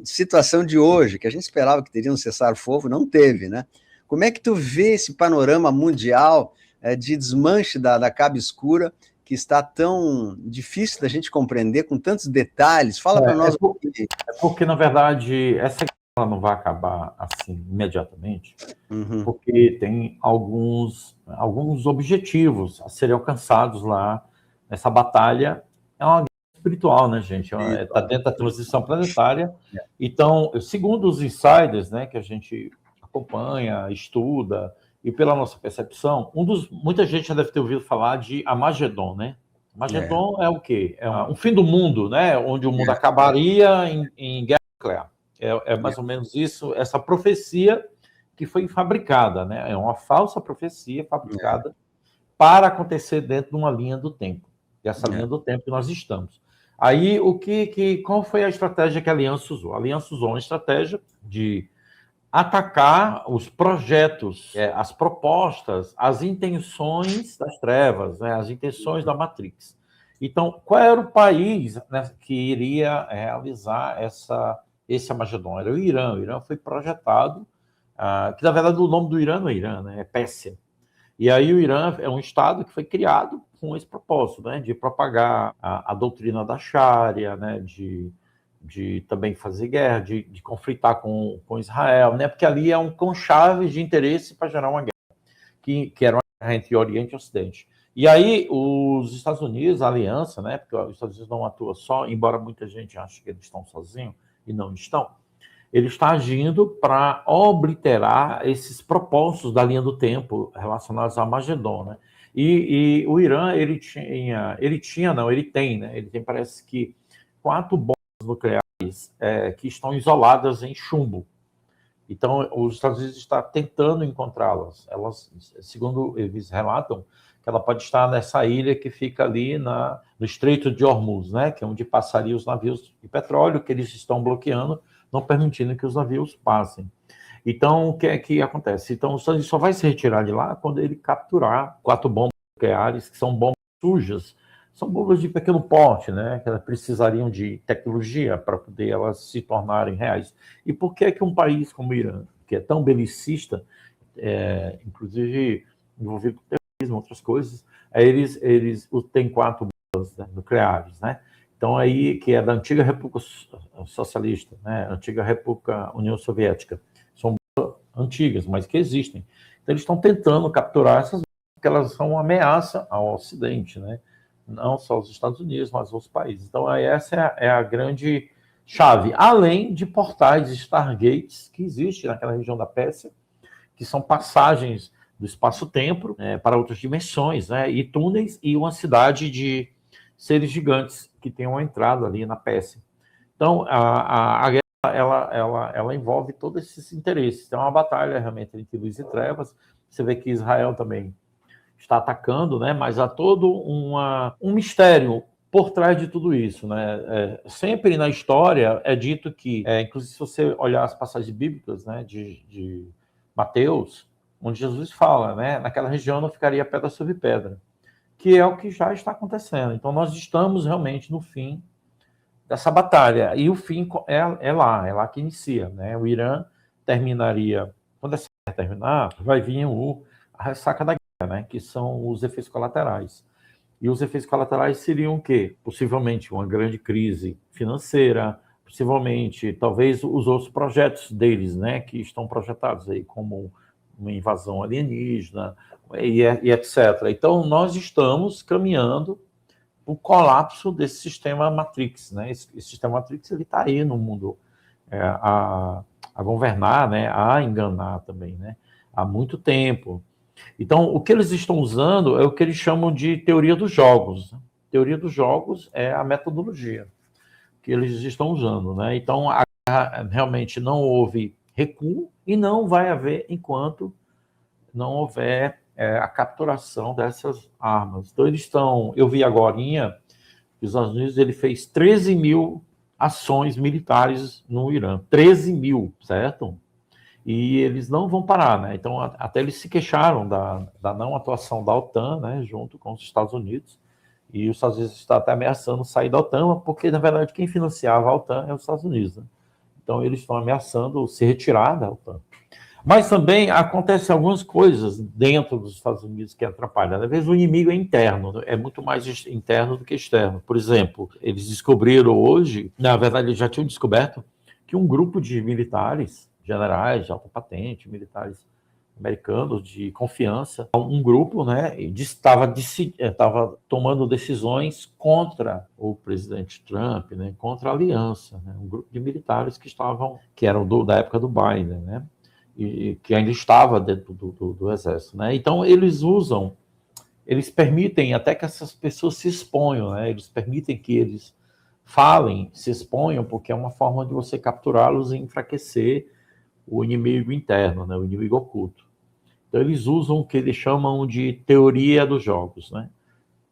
situação de hoje, que a gente esperava que teria um cessar-fogo, não teve, né? Como é que tu vê esse panorama mundial de desmanche da Cabo Escura, que está tão difícil da gente compreender, com tantos detalhes? Fala para nós. Porque, na verdade, essa guerra não vai acabar assim imediatamente, porque tem alguns objetivos a serem alcançados lá. Essa batalha é uma guerra espiritual, né, gente? Está dentro da transição planetária. Então, segundo os insiders, né, que a gente acompanha, estuda, e pela nossa percepção, muita gente já deve ter ouvido falar de Armagedon, né? Armagedon é o quê? É um fim do mundo, né? Onde o mundo acabaria em guerra nuclear. É mais ou menos isso, essa profecia que foi fabricada, né? É uma falsa profecia fabricada para acontecer dentro de uma linha do tempo. Dessa linha do tempo que nós estamos. Aí, qual foi a estratégia que a Aliança usou? A Aliança usou uma estratégia de atacar os projetos, as propostas, as intenções das trevas, né, as intenções da Matrix. Então, qual era o país, né, que iria realizar esse Armagedon? Era o Irã. O Irã foi projetado, que na verdade o nome do Irã não é Irã, né, é Pérsia. E aí o Irã é um estado que foi criado com esse propósito, né, de propagar a doutrina da Sharia, né, de também fazer guerra, de conflitar com Israel, né? Porque ali é um conchave de interesse para gerar uma guerra, que era uma guerra entre Oriente e Ocidente. E aí os Estados Unidos, a aliança, né? Porque os Estados Unidos não atua só, embora muita gente ache que eles estão sozinhos, e não estão, ele está agindo para obliterar esses propósitos da linha do tempo relacionados a Armagedon, né? E o Irã, ele tem, né? Ele tem, parece que 4 bombas nucleares que estão isoladas em chumbo. Então, os Estados Unidos estão tentando encontrá-las. Elas, segundo eles relatam, que ela pode estar nessa ilha que fica ali no Estreito de Hormuz, né, que é onde passariam os navios de petróleo, que eles estão bloqueando, não permitindo que os navios passem. Então, o que é que acontece? Então, os Estados Unidos só vai se retirar de lá quando ele capturar 4 bombas nucleares, que são bombas sujas, são bombas de pequeno porte, né? Que elas precisariam de tecnologia para poder elas se tornarem reais. E por que um país como o Irã, que é tão belicista, inclusive envolvido com terrorismo, outras coisas, eles têm 4 bombas, né, nucleares, né? Então aí, que é da antiga República Socialista, né? Antiga República União Soviética, são bombas antigas, mas que existem. Então eles estão tentando capturar essas bombas, porque elas são uma ameaça ao Ocidente, né? Não só os Estados Unidos, mas outros países. Então, essa é a grande chave. Além de portais Stargates que existem naquela região da Pérsia, que são passagens do espaço-tempo para outras dimensões, né? E túneis e uma cidade de seres gigantes que tem uma entrada ali na Pérsia. Então, a guerra ela envolve todos esses interesses. Então, é uma batalha realmente entre luz e trevas. Você vê que Israel também está atacando, né? Mas há todo um mistério por trás de tudo isso, né? Sempre na história é dito que, inclusive se você olhar as passagens bíblicas, né, de Mateus, onde Jesus fala, né, naquela região não ficaria pedra sobre pedra, que é o que já está acontecendo. Então nós estamos realmente no fim dessa batalha, e o fim é lá que inicia, né? O Irã terminaria, quando essa guerra terminar, vai vir a ressaca da guerra, né? Que são os efeitos colaterais. E os efeitos colaterais seriam o quê? Possivelmente uma grande crise financeira, possivelmente, talvez os outros projetos deles, né? Que estão projetados aí, como uma invasão alienígena, e etc. Então, nós estamos caminhando o colapso desse sistema Matrix, né? Esse sistema Matrix, ele está aí no mundo a governar, né? A enganar também, né? Há muito tempo. Então, o que eles estão usando é o que eles chamam de teoria dos jogos. Teoria dos jogos é a metodologia que eles estão usando, né? Então, realmente não houve recuo e não vai haver enquanto não houver a capturação dessas armas. Então, eles estão... Eu vi agorinha que os Estados Unidos ele fez 13 mil ações militares no Irã. 13 mil, certo? E eles não vão parar, né? Então, até eles se queixaram da não atuação da OTAN, né, junto com os Estados Unidos, e os Estados Unidos estão até ameaçando sair da OTAN, porque, na verdade, quem financiava a OTAN é os Estados Unidos, né? Então, eles estão ameaçando se retirar da OTAN. Mas também acontecem algumas coisas dentro dos Estados Unidos que atrapalham. Às vezes o inimigo é interno, é muito mais interno do que externo. Por exemplo, eles descobriram hoje, na verdade eles já tinham descoberto, que um grupo de militares, generais de alta patente, militares americanos de confiança, um grupo, né, estava tomando decisões contra o presidente Trump, né, contra a aliança, né, um grupo de militares que eram da época do Biden, né, e que ainda estava dentro do exército, né. Então eles permitem até que essas pessoas se exponham, né, eles permitem que eles falem, se exponham, porque é uma forma de você capturá-los e enfraquecer o inimigo interno, né, o inimigo oculto. Então, eles usam o que eles chamam de teoria dos jogos, né?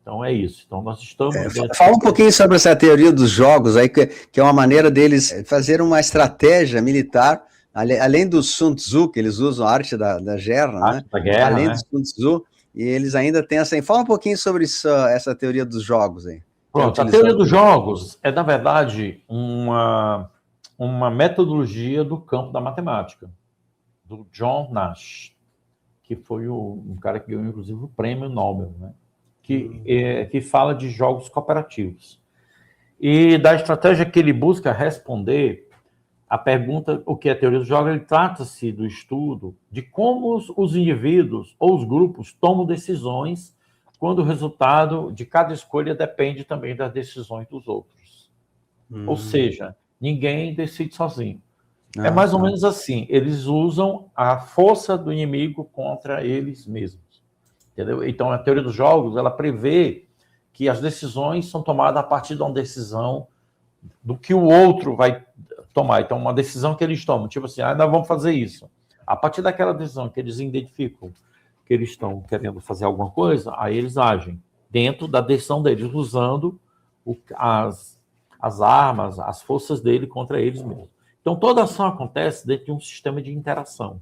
Então, é isso. Então, nós estamos... Fala um pouquinho sobre essa teoria dos jogos, aí, que é uma maneira deles fazer uma estratégia militar, além do Sun Tzu, que eles usam, a arte da guerra, né? Da guerra, além né? do Sun Tzu, e eles ainda têm essa... Fala um pouquinho sobre essa teoria dos jogos aí. Pronto, a teoria dos jogos é, na verdade, uma metodologia do campo da matemática, do John Nash, que foi um cara que ganhou, inclusive, o prêmio Nobel, né? Que fala de jogos cooperativos. E da estratégia que ele busca responder a pergunta, o que é a teoria dos jogos, ele trata-se do estudo de como os indivíduos ou os grupos tomam decisões quando o resultado de cada escolha depende também das decisões dos outros. Ou seja, ninguém decide sozinho. É mais ou menos assim, eles usam a força do inimigo contra eles mesmos, entendeu? Então, a teoria dos jogos, ela prevê que as decisões são tomadas a partir de uma decisão do que o outro vai tomar. Então, uma decisão que eles tomam, tipo assim, nós vamos fazer isso. A partir daquela decisão que eles identificam que eles estão querendo fazer alguma coisa, aí eles agem dentro da decisão deles, usando as armas, as forças dele contra eles mesmos. Então, toda ação acontece dentro de um sistema de interação.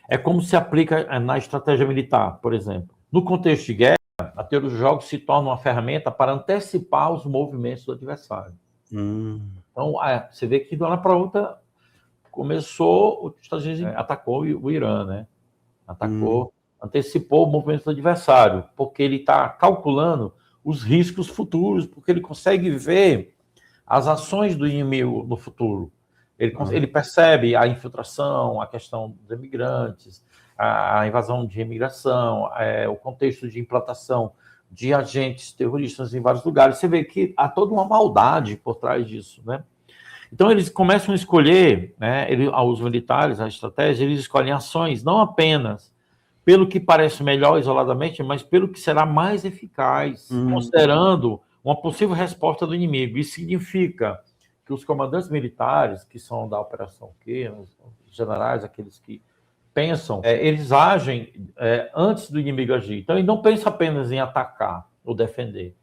É como se aplica na estratégia militar, por exemplo. No contexto de guerra, a teoria dos jogos se torna uma ferramenta para antecipar os movimentos do adversário. Então, você vê que de uma hora para outra começou, os Estados Unidos atacou o Irã, né? Antecipou o movimento do adversário, porque ele está calculando os riscos futuros, porque ele consegue ver as ações do inimigo no futuro. Ele percebe a infiltração, a questão dos imigrantes, a invasão de imigração, o contexto de implantação de agentes terroristas em vários lugares. Você vê que há toda uma maldade por trás disso, né? Então, eles começam a escolher, né, os militares, a estratégia, eles escolhem ações, não apenas pelo que parece melhor isoladamente, mas pelo que será mais eficaz, considerando uma possível resposta do inimigo. Isso significa que os comandantes militares, que são da Operação Q, os generais, aqueles que pensam, eles agem antes do inimigo agir. Então, ele não pensa apenas em atacar ou defender,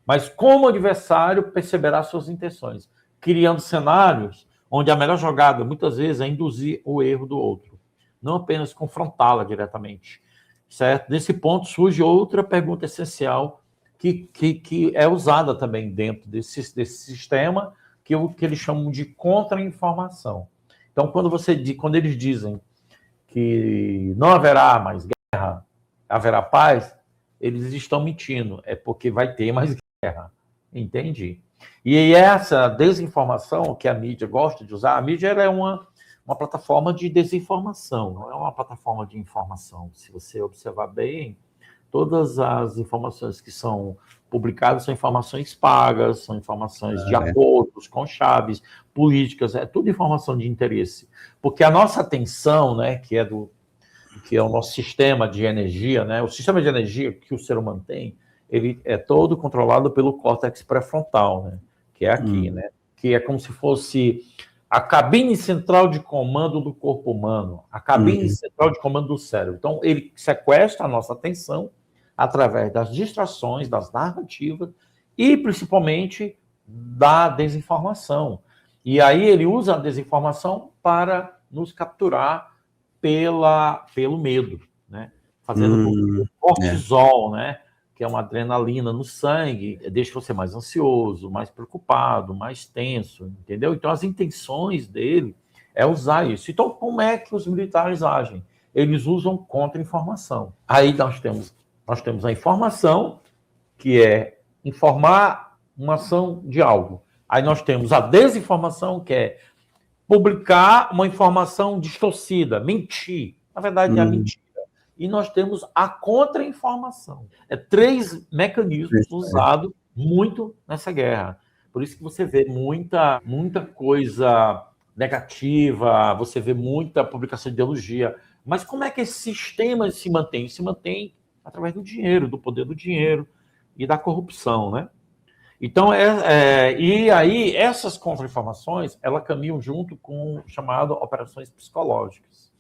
mas como o adversário perceberá suas intenções, criando cenários onde a melhor jogada, muitas vezes, é induzir o erro do outro, não apenas confrontá-la diretamente, certo? Nesse ponto surge outra pergunta essencial que é usada também dentro desse sistema, que eles chamam de contra-informação. Então, quando eles dizem que não haverá mais guerra, haverá paz, eles estão mentindo, é porque vai ter mais guerra, entende? E essa desinformação que a mídia gosta de usar, a mídia é uma plataforma de desinformação, não é uma plataforma de informação. Se você observar bem, todas as informações que são publicadas são informações pagas, são informações de acordos com chaves políticas, é tudo informação de interesse. Porque a nossa atenção, né, que é o nosso sistema de energia, né, o sistema de energia que o ser humano tem, ele é todo controlado pelo córtex pré-frontal, né, que é aqui, né, que é como se fosse a cabine central de comando do corpo humano, a cabine central de comando do cérebro. Então, ele sequestra a nossa atenção através das distrações, das narrativas e, principalmente, da desinformação. E aí ele usa a desinformação para nos capturar pelo medo, né? Fazendo o cortisol, né? que é uma adrenalina no sangue, deixa você mais ansioso, mais preocupado, mais tenso, entendeu? Então, as intenções dele é usar isso. Então, como é que os militares agem? Eles usam contra-informação. Aí nós temos a informação, que é informar uma ação de algo. Aí nós temos a desinformação, que é publicar uma informação distorcida, mentir. Na verdade, é a mentira. E nós temos a contra-informação. É 3 mecanismos usados muito nessa guerra. Por isso que você vê muita coisa negativa, você vê muita publicação de ideologia. Mas como é que esse sistema se mantém? Se mantém através do dinheiro, do poder do dinheiro e da corrupção, né? Então, e aí, essas contra-informações, elas caminham junto com o chamado operações psicológicas.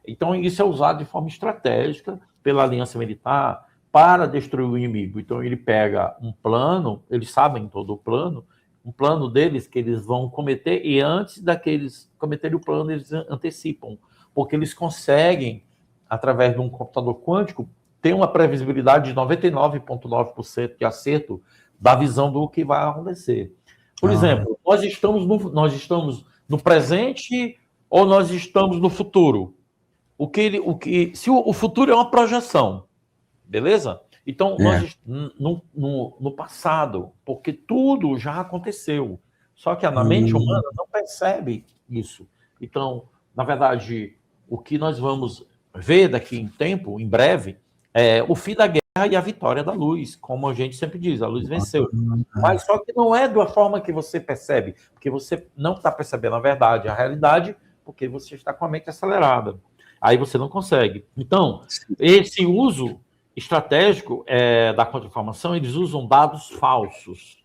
Então, isso é usado de forma estratégica pela aliança militar para destruir o inimigo. Então, ele pega um plano, eles sabem todo o plano, um plano deles que eles vão cometer, e antes daqueles cometerem o plano, eles antecipam, porque eles conseguem, através de um computador quântico, ter uma previsibilidade de 99,9% de acerto da visão do que vai acontecer. Por exemplo, nós estamos no presente ou nós estamos no futuro? Se o futuro é uma projeção, beleza? Então, nós no passado, porque tudo já aconteceu. Só que na mente humana não percebe isso. Então, na verdade, o que nós vamos ver daqui em tempo, em breve, é o fim da guerra e a vitória da luz, como a gente sempre diz, a luz venceu. Mas só que não é da forma que você percebe, porque você não está percebendo a verdade, a realidade, porque você está com a mente acelerada. Aí você não consegue. Então, esse uso estratégico da contra-informação, eles usam dados falsos.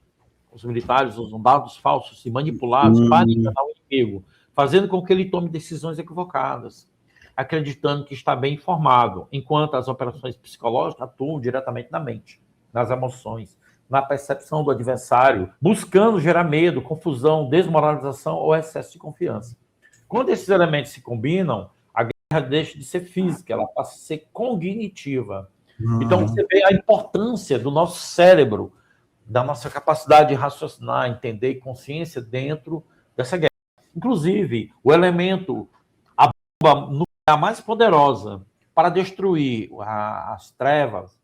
Os militares usam dados falsos e manipulados para enganar o inimigo, fazendo com que ele tome decisões equivocadas, acreditando que está bem informado, enquanto as operações psicológicas atuam diretamente na mente, nas emoções, na percepção do adversário, buscando gerar medo, confusão, desmoralização ou excesso de confiança. Quando esses elementos se combinam, a guerra deixa de ser física, ela passa a ser cognitiva. Então, você vê a importância do nosso cérebro, da nossa capacidade de raciocinar, entender consciência dentro dessa guerra. Inclusive, o elemento, a bomba nuclear mais poderosa para destruir as trevas,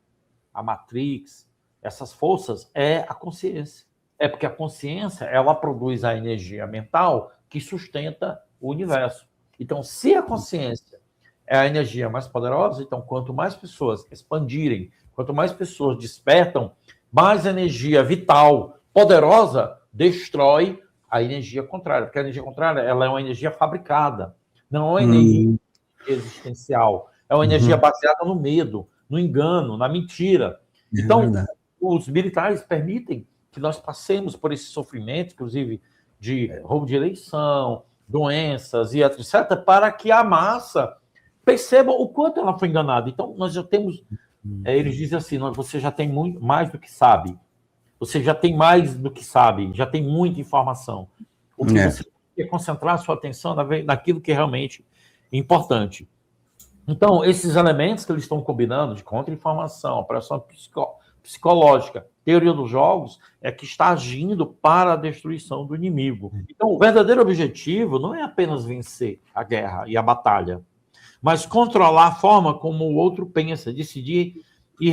a Matrix, essas forças, é a consciência. É porque a consciência, ela produz a energia mental que sustenta o universo. Então, se a consciência é a energia mais poderosa, então, quanto mais pessoas expandirem, quanto mais pessoas despertam, mais energia vital, poderosa, destrói a energia contrária. Porque a energia contrária, ela é uma energia fabricada, não é uma energia existencial. É uma energia baseada no medo, no engano, na mentira. Então, os militares permitem que nós passemos por esse sofrimento, inclusive de roubo de eleição, doenças e etc., para que a massa perceba o quanto ela foi enganada. Então, nós já temos... eles dizem assim, você já tem muito mais do que sabe. Você já tem mais do que sabe, já tem muita informação. O que você tem que concentrar a sua atenção naquilo que é realmente importante. Então, esses elementos que eles estão combinando, de contra-informação, operação psicológica, teoria dos jogos, é que está agindo para a destruição do inimigo. Então, o verdadeiro objetivo não é apenas vencer a guerra e a batalha, mas controlar a forma como o outro pensa, decidir e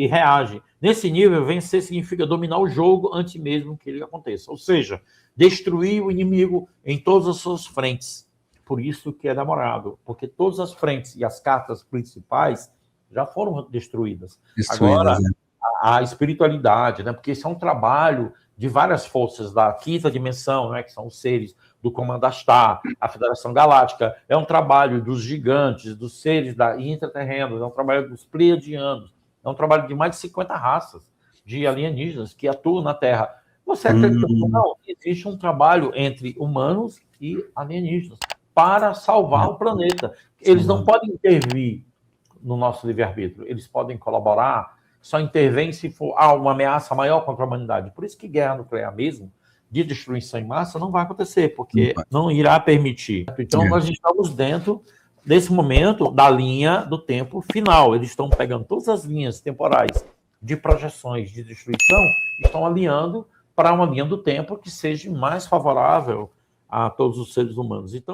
reage. Nesse nível, vencer significa dominar o jogo antes mesmo que ele aconteça. Ou seja, destruir o inimigo em todas as suas frentes. Por isso que é demorado, porque todas as frentes e as cartas principais já foram destruídas. Agora, a espiritualidade, né? Porque isso é um trabalho de várias forças da quinta dimensão, né? Que são os seres do Comandastar, a Federação Galáctica, é um trabalho dos gigantes, dos seres intraterrenos, é um trabalho dos pleiadianos, é um trabalho de mais de 50 raças de alienígenas que atuam na Terra. Você acredita que não? Existe um trabalho entre humanos e alienígenas para salvar o planeta. Eles não podem intervir no nosso livre-arbítrio, eles podem colaborar, só intervém se for uma ameaça maior contra a humanidade. Por isso que guerra nuclear mesmo, de destruição em massa, não vai acontecer, porque não irá permitir. Então, nós estamos dentro desse momento da linha do tempo final. Eles estão pegando todas as linhas temporais de projeções de destruição estão alinhando para uma linha do tempo que seja mais favorável a todos os seres humanos. Então,